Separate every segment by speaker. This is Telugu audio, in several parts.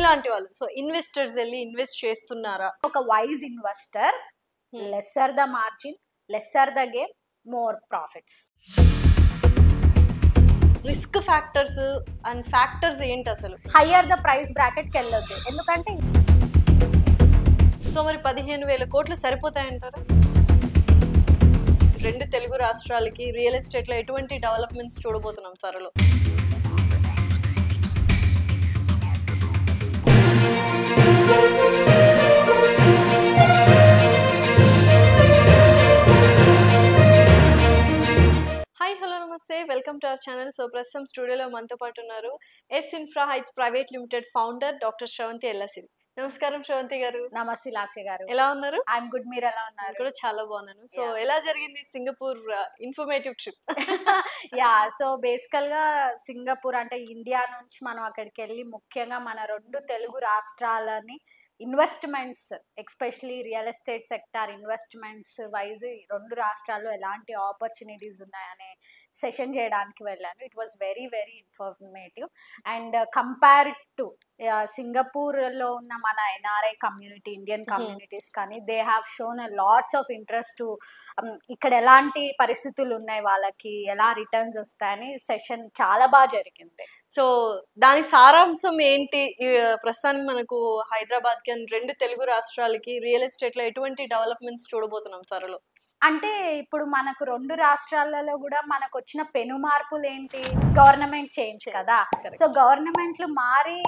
Speaker 1: మీలాంటి వాళ్ళు సో ఇన్వెస్టర్స్ వెళ్ళి ఇన్వెస్ట్ చేస్తున్నారా?
Speaker 2: ఒక wise investor, lesser the margin, lesser the game, more profits.
Speaker 1: Risk factors and factors ఏంటి అసలు?
Speaker 2: హయ్యర్ ద ప్రైస్ బ్రాకెట్కి వెళ్ళొద్దు, ఎందుకంటే
Speaker 1: సో మరి 15,000 కోట్లు సరిపోతాయంటారా? రెండు తెలుగు రాష్ట్రాలకి రియల్ ఎస్టేట్లో ఎటువంటి డెవలప్మెంట్స్ చూడబోతున్నాం త్వరలో? హాయ్ హలో నమస్తే, welcome to our channel. So ప్రస్తుతం స్టూడియోలో మనతో పాటు ఉన్నారు S infra heights private limited founder doctor Sravanthi Ellasiri. నమస్కారం శ్రవంతి గారు.
Speaker 2: నమస్తే లాస్య గారు.
Speaker 1: ఎలా ఉన్నారు?
Speaker 2: ఐఎమ్ గుడ్, మీరు ఎలా ఉన్నారు?
Speaker 1: కూడా చాలా బాగున్నాను. సో ఎలా జరిగింది Singapore informative trip?
Speaker 2: Yeah, so బేసికల్ గా సింగపూర్ అంటే ఇండియా నుంచి మనం అక్కడికి వెళ్ళి ముఖ్యంగా మన రెండు తెలుగు రాష్ట్రాలని investments, especially real estate sector investments wise రెండు రాష్ట్రాల్లో ఎలాంటి ఆపర్చునిటీస్ ఉన్నాయనే సెషన్ చేయడానికి వెళ్ళాను. It was very very informative and compare to సింగపూర్లో ఉన్న మన ఎన్ఆర్ఐ కమ్యూనిటీ, ఇండియన్ కమ్యూనిటీస్ కానీ they have shown lots of interest. ఇక్కడ ఎలాంటి పరిస్థితులు ఉన్నాయి, వాళ్ళకి ఎలా రిటర్న్స్ వస్తాయని సెషన్ చాలా బాగా జరిగింది.
Speaker 1: సో దానికి సారాంశం ఏంటి? ప్రస్తుతానికి మనకు హైదరాబాద్ కి రెండు తెలుగు రాష్ట్రాలకి రియల్ ఎస్టేట్ లో ఎటువంటి డెవలప్మెంట్స్ చూడబోతున్నాం త్వరలో?
Speaker 2: అంటే ఇప్పుడు మనకు రెండు రాష్ట్రాలలో కూడా మనకు వచ్చిన పెను మార్పులు ఏంటి? గవర్నమెంట్ చేంజ్ కదా. సో గవర్నమెంట్లు మారి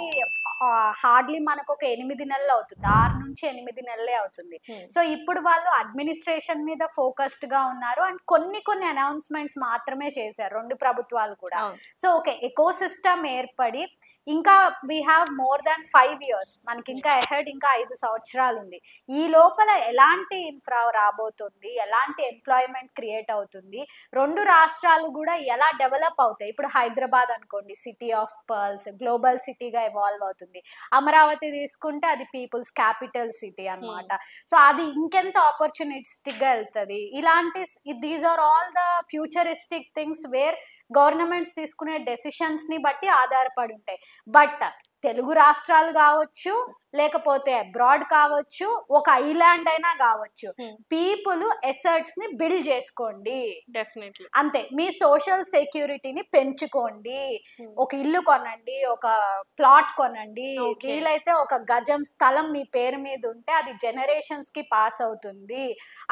Speaker 2: హార్డ్లీ మనకు ఒక 8 నెలలు అవుతుంది, 6 నుంచి 8 నెలలే అవుతుంది. సో ఇప్పుడు వాళ్ళు అడ్మినిస్ట్రేషన్ మీద ఫోకస్డ్ గా ఉన్నారు అండ్ కొన్ని అనౌన్స్మెంట్స్ మాత్రమే చేశారు రెండు ప్రభుత్వాలు కూడా. సో ఒక ఎకో సిస్టమ్ ఏర్పడి ఇంకా we have more than 5 years, మనకి ఇంకా అహెడ్ ఇంకా 5 సంవత్సరాలు ఉంది. ఈ లోపల ఎలాంటి ఇన్ఫ్రా రాబోతుంది, ఎలాంటి ఎంప్లాయ్మెంట్ క్రియేట్ అవుతుంది, రెండు రాష్ట్రాలు కూడా ఎలా డెవలప్ అవుతాయి. ఇప్పుడు హైదరాబాద్ అనుకోండి, సిటీ ఆఫ్ పర్ల్స్, గ్లోబల్ సిటీగా ఎవాల్వ్ అవుతుంది. అమరావతి తీసుకుంటే అది పీపుల్స్ క్యాపిటల్ సిటీ అన్నమాట. సో అది ఇంకెంత ఆపర్చునిస్టిక్ గా వెళ్తుంది. ఇలాంటి these are all the futuristic things where governments తీసుకునే డెసిషన్స్ ని బట్టి ఆధారపడి ఉంటాయి. బట్ తెలుగు రాష్ట్రాలు కావచ్చు, లేకపోతే అబ్రాడ్ కావచ్చు, ఒక ఐలాండ్ అయినా కావచ్చు, పీపుల్ ఎసెట్స్ ని బిల్డ్ చేసుకోండి.
Speaker 1: డెఫినెట్లీ
Speaker 2: అంతే. మీ సోషల్ సెక్యూరిటీని పెంచుకోండి. ఒక ఇల్లు కొనండి, ఒక ప్లాట్ కొనండి, వీలైతే ఒక గజం స్థలం మీ పేరు మీద ఉంటే అది జనరేషన్స్ కి పాస్ అవుతుంది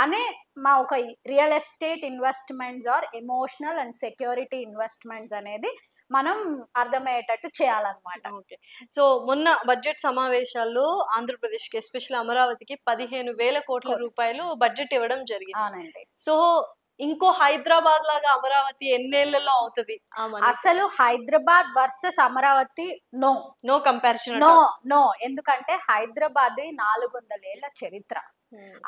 Speaker 2: అనే మా ఒక real estate investments are emotional and security investments అనేది మనం అర్థమయ్యేటట్టు చేయాలన్నమాట.
Speaker 1: ఓకే. సో మొన్న బడ్జెట్ సమావేశాల్లో ఆంధ్రప్రదేశ్ కి ఎస్పెషల్ అమరావతికి 15,000 కోట్ల రూపాయలు బడ్జెట్ ఇవ్వడం జరిగింది.
Speaker 2: అవునండి.
Speaker 1: సో ఇంకో హైదరాబాద్ లాగా అమరావతి ఎన్నేళ్లలో అవుతుంది?
Speaker 2: అసలు Hyderabad versus Amaravati no
Speaker 1: comparison.
Speaker 2: No, ఎందుకంటే హైదరాబాద్ 400 ఏళ్ల చరిత్ర.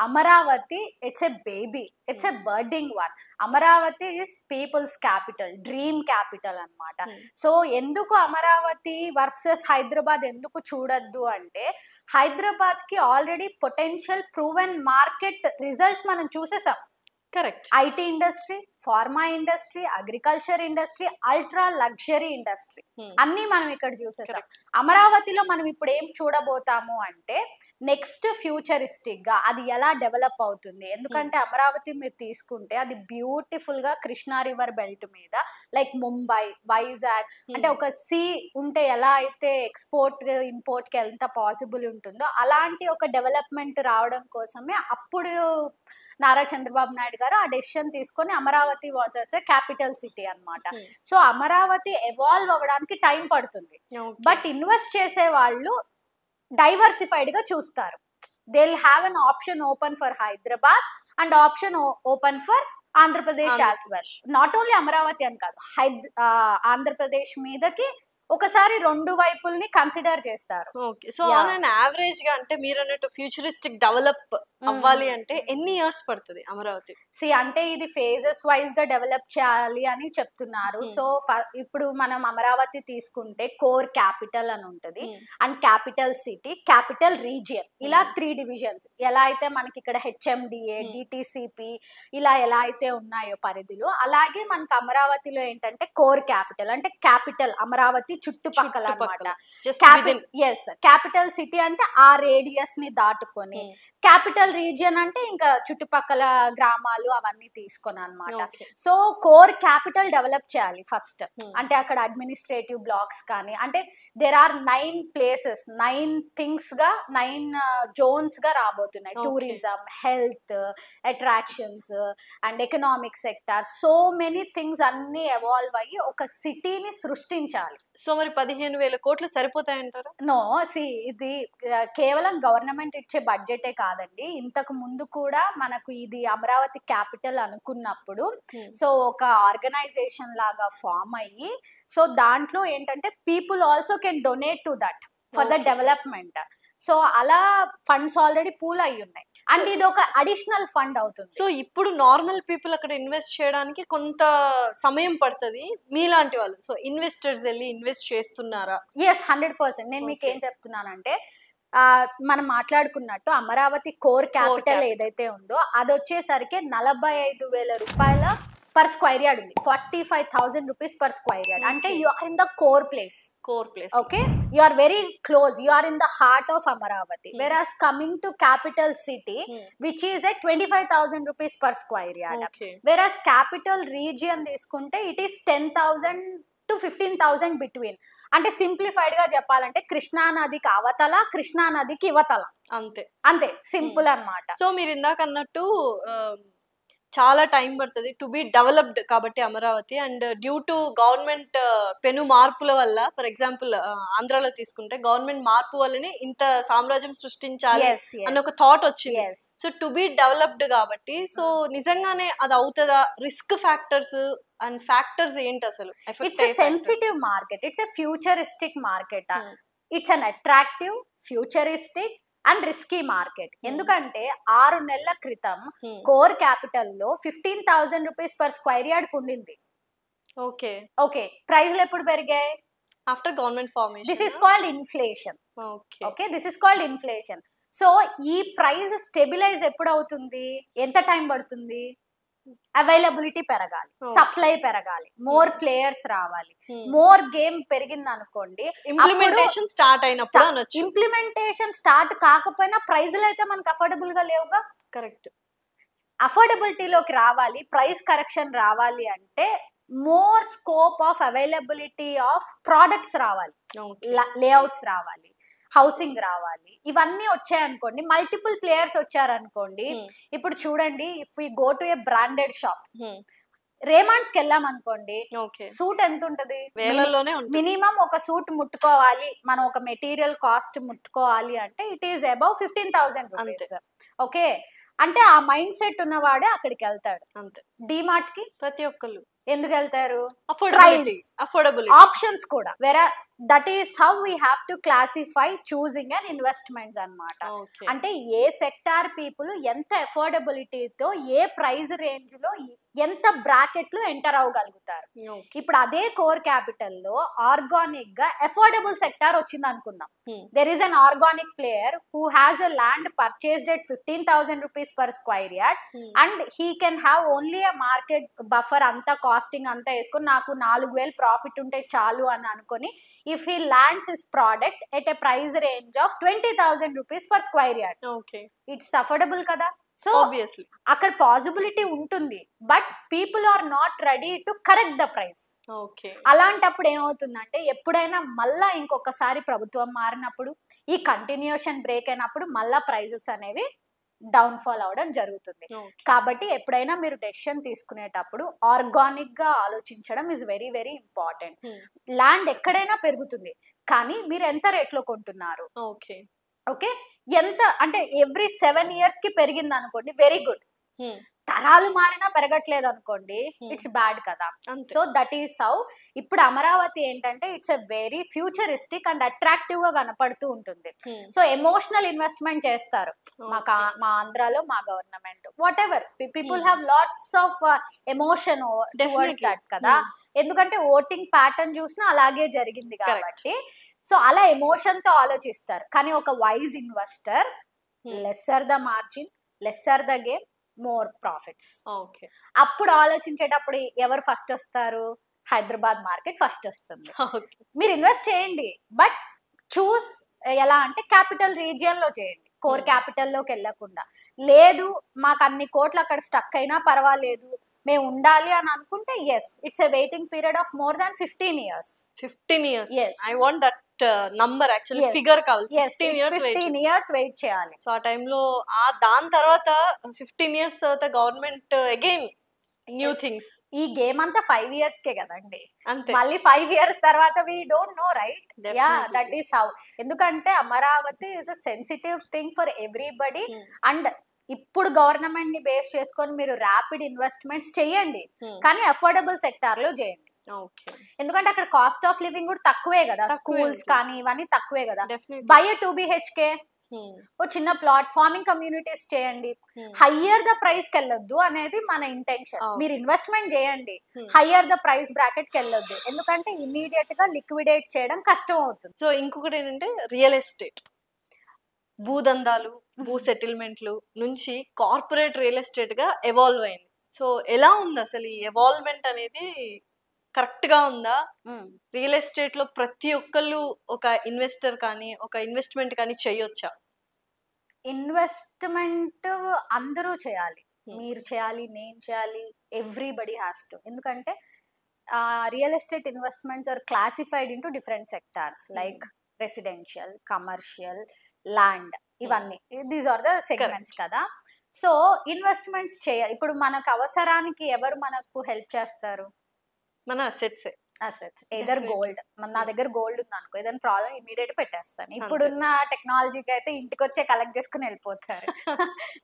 Speaker 2: Amaravati it's a baby, it's a budding one. Amaravati is people's capital, dream capital అన్నమాట. సో ఎందుకు అమరావతి వర్సెస్ హైదరాబాద్ ఎందుకు చూడొద్దు అంటే, హైదరాబాద్ కి already potential proven market results మనం చూసేసాం.
Speaker 1: Correct.
Speaker 2: IT industry, pharma industry, agriculture industry, ultra luxury industry అన్ని మనం ఇక్కడ చూసేసాం. అమరావతిలో మనం ఇప్పుడు ఏం చూడబోతాము అంటే నెక్స్ట్ ఫ్యూచరిస్టిక్ గా అది ఎలా డెవలప్ అవుతుంది. ఎందుకంటే అమరావతి మీరు తీసుకుంటే అది బ్యూటిఫుల్ గా కృష్ణా రివర్ బెల్ట్ మీద, లైక్ ముంబై, వైజాగ్, అంటే ఒక సీ ఉంటే ఎలా అయితే ఎక్స్పోర్ట్ ఇంపోర్ట్ కి ఎంత పాసిబుల్ ఉంటుందో అలాంటి ఒక డెవలప్మెంట్ రావడం కోసమే అప్పుడు నారా చంద్రబాబు నాయుడు గారు ఆ డెసిషన్ తీసుకొని Amaravati was as a capital city అన్నమాట. సో అమరావతి ఎవాల్వ్ అవ్వడానికి టైం పడుతుంది. బట్ ఇన్వెస్ట్ చేసే వాళ్ళు డైవర్సిఫైడ్ గా చూస్తారు. They will have an option open for Hyderabad and option open for Andhra Pradesh as well. Not only Amaravati అని కాదు, ఆంధ్రప్రదేశ్ మీదకి ఒకసారి రెండు వైపుల్ని కన్సిడర్ చేస్తారు.
Speaker 1: ఓకే. సో ఆన్ యావరేజ్ గా అంటే మీరు అన్నట్టు ఫ్యూచరిస్టిక్ డెవలప్ అవ్వాలి అంటే ఎన్ని ఇయర్స్ పడుతుంది అమరావతి?
Speaker 2: అంటే ఇది ఫేజెస్ వైజ్ గా డెవలప్ చేయాలి అని చెప్తున్నారు. సో ఇప్పుడు మనం అమరావతి తీసుకుంటే కోర్ క్యాపిటల్ అని ఉంటది and capital city, capital region, ఇలా 3 divisions. ఎలా అయితే మనకి ఇక్కడ హెచ్ఎండిఏ, డిటిసిపి ఇలా ఎలా అయితే ఉన్నాయో పరిధిలో, అలాగే మనకి అమరావతిలో ఏంటంటే కోర్ క్యాపిటల్ అంటే క్యాపిటల్ అమరావతి చుట్టుపక్కల అన్నమాట.
Speaker 1: చుట్టుపక్కల
Speaker 2: ఎస్, క్యాపిటల్ సిటీ అంటే ఆ రేడియస్ ని దాటుకొని, క్యాపిటల్ రీజియన్ అంటే ఇంకా చుట్టుపక్కల గ్రామాలు అవన్నీ తీసుకొని అన్నమాట. సో కోర్ క్యాపిటల్ డెవలప్ చేయాలి ఫస్ట్. అంటే అక్కడ అడ్మినిస్ట్రేటివ్ బ్లాక్స్ కానీ, అంటే దేర్ ఆర్ 9 ప్లేసెస్, 9 థింగ్స్ గా, 9 జోన్స్ గా రాబోతున్నాయి. Tourism, health, attractions and economic sector, so many things అన్ని ఎవాల్వ్ అయ్యి ఒక సిటీని సృష్టించాలి.
Speaker 1: సో మరి 15,000 కోట్లు సరిపోతాయంటారా?
Speaker 2: నో, ఇది కేవలం గవర్నమెంట్ ఇచ్చే బడ్జెటే కాదండి. ఇంతకు ముందు కూడా మనకు ఇది అమరావతి క్యాపిటల్ అనుకున్నప్పుడు సో ఒక ఆర్గనైజేషన్ లాగా ఫామ్ అయ్యి, సో దాంట్లో ఏంటంటే people also can donate to that for the development. So అలా ఫండ్స్ ఆల్రెడీ పూల్ అయి ఉన్నాయి అండ్ ఇది ఒక అడిషనల్ ఫండ్ అవుతుంది.
Speaker 1: సో ఇప్పుడు నార్మల్ పీపుల్ అక్కడ ఇన్వెస్ట్ చేయడానికి కొంత సమయం పడుతుంది మీలాంటి వాళ్ళు. సో ఇన్వెస్టర్స్ వెళ్ళి ఇన్వెస్ట్ చేస్తున్నారా?
Speaker 2: ఎస్, 100%. నేను మీకు ఏం చెప్తున్నానంటే, మనం మాట్లాడుకున్నట్టు అమరావతి కోర్ క్యాపిటల్ ఏదైతే ఉందో అది వచ్చేసరికి 45,000 రూపాయల పర్ స్క్వైర్ యార్డ్ ఉంది. 45,000 రూపీస్ పర్ స్క్వైర్ యార్డ్. అంటే you are in the core place. Okay, you are very close, you are in the heart of Amaravati. Whereas coming to capital city which is at 25,000 rupees per square yard. Whereas capital region తీసుకుంటే ఇట్ ఈస్ 10,000 to 15,000 బిట్వీన్. అంటే సింప్లిఫైడ్ గా చెప్పాలంటే కృష్ణా నదికి అవతల, కృష్ణా నదికి ఇవతల, అంతే అంతే సింపుల్ అన్నమాట.
Speaker 1: సో మీరు ఇందాక అన్నట్టు చాలా టైం పడుతుంది టు బి డెవలప్డ్ కాబట్టి Amaravati. And due to government పెను మార్పుల వల్ల, ఫర్ ఎగ్జాంపుల్ ఆంధ్రాలో తీసుకుంటే గవర్నమెంట్ మార్పు వల్లనే ఇంత సామ్రాజ్యం సృష్టించాలి అన్న ఒక థాట్ వచ్చింది. సో టు బి డెవలప్డ్ కాబట్టి, సో నిజంగానే అది అవుతుందా? రిస్క్ ఫ్యాక్టర్స్ అండ్ ఫ్యాక్టర్స్ ఏంటి అసలు?
Speaker 2: It's a sensitive market, it's a futuristic market, it's an attractive, futuristic and risky market. ఎందుకంటే 6 నెలల క్రితం కోర్ క్యాపిటల్ లో 15,000 రూపీస్ పర్ స్క్వైర్ యార్డ్ ఉండింది.
Speaker 1: ఓకే
Speaker 2: ఓకే, ప్రైస్లు ఎప్పుడు పెరిగాయి?
Speaker 1: After government formation.
Speaker 2: This is called inflation. Okay, this is called inflation. So ఈ ప్రైస్ స్టెబిలైజ్ ఎప్పుడు అవుతుంది? ఎంత టైం పడుతుంది? అవైలబిలిటీ పెరగాలి, సప్లై పెరగాలి, మోర్ ప్లేయర్స్ రావాలి, మోర్ గేమ్ పెరిగింది అనుకోండి,
Speaker 1: ఇంప్లిమెంటేషన్ స్టార్ట్ అయినప్పుడు.
Speaker 2: ఇంప్లిమెంటేషన్ స్టార్ట్ కాకపోయినా ప్రైజ్లు అయితే మనకు అఫోర్డబుల్ గా లేవుగా.
Speaker 1: కరెక్ట్.
Speaker 2: అఫోర్డబిలిటీలోకి రావాలి, ప్రైస్ కరెక్షన్ రావాలి అంటే more scope of availability of products రావాలి, లేఅవుట్స్ రావాలి, హౌసింగ్ రావాలి. ఇవన్నీ వచ్చాయనుకోండి, మల్టిపుల్ ప్లేయర్స్ వచ్చారనుకోండి. ఇప్పుడు చూడండి, if we go to a branded shop, Raymonds కి వెళ్ళాం అనుకోండి, సూట్ ఎంత ఉంటది? మినిమం ఒక సూట్ ముట్టుకోవాలి, మనం ఒక మెటీరియల్ కాస్ట్ ముట్టుకోవాలి అంటే it is above 15,000 rupees. Okay, అంటే ఆ మైండ్ సెట్ ఉన్నవాడే అక్కడికి వెళ్తాడు. అంతే. డిమార్ట్ కి ప్రతి ఒక్కళ్ళు ఎందుకు వెళ్తారు? అఫోర్డబిలిటీ, ఆప్షన్స్ కూడా. వేరే that is how we have to classify choosing and investments అన్నమాట. అంటే ఏ సెక్టార్ పీపుల్ ఎంత అఫోర్డబిలిటీతో ఏ ప్రైస్ రేంజ్ లో ఎంత బ్రాకెట్ లో ఎంటర్ అవ్వగలుగుతారు. ఇప్పుడు అదే కోర్ క్యాపిటల్ లో ఆర్గానిక్ గా అఫోర్డబుల్ సెక్టార్ వచ్చింది అనుకుందాం. There is an organic player who has a land purchased at 15,000 rupees per square yard and he can have only a market buffer, అంతా కాస్టింగ్ అంతా వేసుకొని నాకు 4,000 ప్రాఫిట్ ఉంటే చాలు అని అనుకొని, if he lands his product at a price range of 20,000 rupees per square yard, okay, it's affordable kada. So obviously అక్కడ పాసిబిలిటీ ఉంటుంది, but people are not ready to correct the price. Okay, అలాంటప్పుడు ఏమవుతుందంటే ఎప్పుడైనా మళ్ళా ఇంకొకసారి ప్రభుత్వం మారినప్పుడు, ఈ కంటిన్యూషన్ బ్రేక్ అయినప్పుడు మళ్ళా ప్రైజెస్ అనేవి డౌన్ ఫాల్ అవడం జరుగుతుంది. కాబట్టి ఎప్పుడైనా మీరు డెసిషన్ తీసుకునేటప్పుడు ఆర్గానిక్ గా ఆలోచించడం is very very important. Land ఎక్కడైనా పెరుగుతుంది, కానీ మీరు ఎంత రేట్లో కొంటున్నారు? ఓకే ఓకే, ఎంత అంటే ఎవ్రీ 7 years కి పెరిగింది అనుకోండి, వెరీ గుడ్. తరాలు మారినా పెరగట్లేదు అనుకోండి, ఇట్స్ బ్యాడ్ కదా. సో దట్ ఈస్ హౌ ఇప్పుడు అమరావతి ఏంటంటే it's a very futuristic and attractive గా కనపడుతూ ఉంటుంది. సో ఎమోషనల్ ఇన్వెస్ట్మెంట్ చేస్తారు మా ఆంధ్రాలో, మా government, what ever, people have lots of emotion towards that కదా. ఎందుకంటే ఓటింగ్ ప్యాటర్న్ చూసినా అలాగే జరిగింది కాబట్టి. సో అలా ఎమోషన్ తో ఆలోచిస్తారు. కానీ ఒక wise investor, lesser the margin, lesser the game, more profits. Okay, అప్పుడు ఆలోచించేటప్పుడు ఎవరు ఫస్ట్ వస్తారు? హైదరాబాద్ మార్కెట్ ఫస్ట్ వస్తుంది.
Speaker 1: ఓకే.
Speaker 2: మీరు ఇన్వెస్ట్ చేయండి, బట్ చూస్ ఎలా అంటే క్యాపిటల్ రీజియన్ లో చేయండి, కోర్ క్యాపిటల్లోకి వెళ్ళకుండా. లేదు మాకు అన్ని కోట్లు అక్కడ స్టక్ అయినా పర్వాలేదు, మేము ఉండాలి అని అనుకుంటే yes, it's a waiting period of more than 15 years.
Speaker 1: 15 years.
Speaker 2: Yes.
Speaker 1: I want that number actually.
Speaker 2: Yes.
Speaker 1: Figure కావాలి.
Speaker 2: Yes,
Speaker 1: 15 years
Speaker 2: 15 years వెయిట్ చేయాలి.
Speaker 1: సో ఆ టైంలో దాని తర్వాత 15 years తర్వాత గవర్నమెంట్ అగైన్ న్యూ థింగ్స్.
Speaker 2: ఈ గేమ్ అంతా 5 years కే కదండి,
Speaker 1: అంతే.
Speaker 2: మళ్ళీ 5 years తర్వాత we don't know, right? Yeah,
Speaker 1: Definitely.
Speaker 2: That is how. ఎందుకంటే Amaravati is a sensitive thing for everybody. And ఇప్పుడు గవర్నమెంట్ ని బేస్ చేసుకొని మీరు ర్యాపిడ్ ఇన్వెస్ట్మెంట్స్ చేయండి, కానీ అఫోర్డబుల్ సెక్టార్ లో చేయండి.
Speaker 1: ఓకే.
Speaker 2: ఎందుకంటే అక్కడ కాస్ట్ ఆఫ్ లివింగ్ కూడా తక్కువే కదా,
Speaker 1: తక్కువే
Speaker 2: స్కూల్స్
Speaker 1: ఉంటుంది.
Speaker 2: కానీ ఇవన్నీ తక్కువే కదా.
Speaker 1: Definitely.
Speaker 2: బై 2 BHK, ఓ చిన్న ప్లాట్, ఫార్మింగ్ కమ్యూనిటీస్ చేయండి. హయ్యర్ ద ప్రైస్ కి వెళ్ళొద్దు అనేది మన ఇంటెన్షన్.
Speaker 1: Okay.
Speaker 2: మీరు ఇన్వెస్ట్మెంట్ చేయండి, హయ్యర్ ద ప్రైస్ బ్రాకెట్ కి వెళ్ళొద్దు, ఎందుకంటే ఇమీడియట్ గా లిక్విడేట్ చేయడం కష్టం అవుతుంది.
Speaker 1: సో ఇంకొకటి ఏంటంటే రియల్ ఎస్టేట్, భూదందాలు, భూ సెటిల్మెంట్లు నుంచి కార్పొరేట్ రియల్ ఎస్టేట్ గా ఎవాల్వ్ అయింది. సో ఎలా ఉంది అసలు ఈ ఎవాల్వ్మెంట్ అనేది? కరెక్ట్ గా ఉందా? రియల్ ఎస్టేట్ లో ప్రతి ఒక్కళ్ళు ఒక ఇన్వెస్టర్ కానీ ఒక ఇన్వెస్ట్మెంట్ కానీ చేయొచ్చా?
Speaker 2: ఇన్వెస్ట్మెంట్ అందరూ చేయాలి, మీరు చేయాలి, నేను చేయాలి, ఎవ్రీబడి హ్యాస్ టు. ఎందుకంటే real estate investments are classified into different sectors like residential, commercial, land, ఇవన్నీ దీస్ ఆర్ ద సెగ్మెంట్స్ కదా. సో ఇన్వెస్ట్మెంట్స్ చేయాలి. ఇప్పుడు మనకు అవసరానికి ఎవరు మనకు హెల్ప్ చేస్తారు?
Speaker 1: మన అసెట్స్.
Speaker 2: Assets, either gold. నా దగ్గర గోల్డ్ ఉంది అనుకో, ఏదైనా ప్రాబ్లం ఇమీడియట్ పెట్టేస్తాను. ఇప్పుడున్న టెక్నాలజీకి అయితే ఇంటికి వచ్చే కలెక్ట్ చేసుకుని వెళ్ళిపోతారు.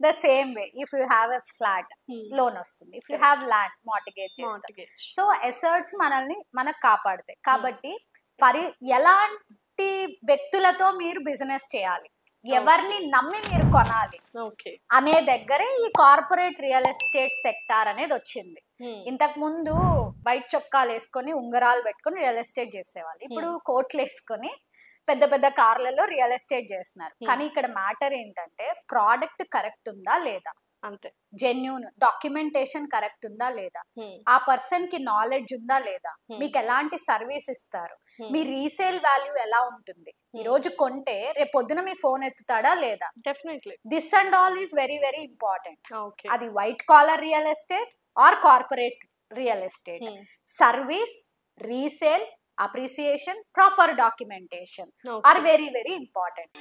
Speaker 2: The same way if you have a flat, loan వస్తుంది. If you have land, mortgage చేస్తారు. సో అసెట్స్ మనకు కాపాడుతాయి. కాబట్టి ఎలాంటి వ్యక్తులతో మీరు బిజినెస్ చేయాలి, ఎవరిని నమ్మి మీరు కొనాలి అనే దగ్గరే ఈ కార్పొరేట్ రియల్ ఎస్టేట్ సెక్టార్ అనేది వచ్చింది. ఇంతకు ముందు వైట్ చొక్కాలు వేసుకొని ఉంగరాలు పెట్టుకొని రియల్ ఎస్టేట్ చేసేవాళ్ళు, ఇప్పుడు కోట్లు వేసుకొని పెద్ద పెద్ద కార్లలో రియల్ ఎస్టేట్ చేస్తున్నారు. కానీ ఇక్కడ మ్యాటర్ ఏంటంటే ప్రోడక్ట్ కరెక్ట్ ఉందా లేదా,
Speaker 1: అంతే,
Speaker 2: జెన్యూన్ డాక్యుమెంటేషన్ కరెక్ట్ ఉందా లేదా, ఆ పర్సన్ కి నాలెడ్జ్ ఉందా లేదా, మీకు ఎలాంటి సర్వీస్ ఇస్తారు, మీ రీసేల్ వాల్యూ ఎలా ఉంటుంది, ఈ రోజు కొంటే రేపు పొద్దున మీ ఫోన్ ఎత్తుతాడా లేదా.
Speaker 1: Definitely
Speaker 2: this and all is very very important.
Speaker 1: Okay.
Speaker 2: అది white collar real estate or corporate real estate, service, resale, appreciation, proper documentation are very very important.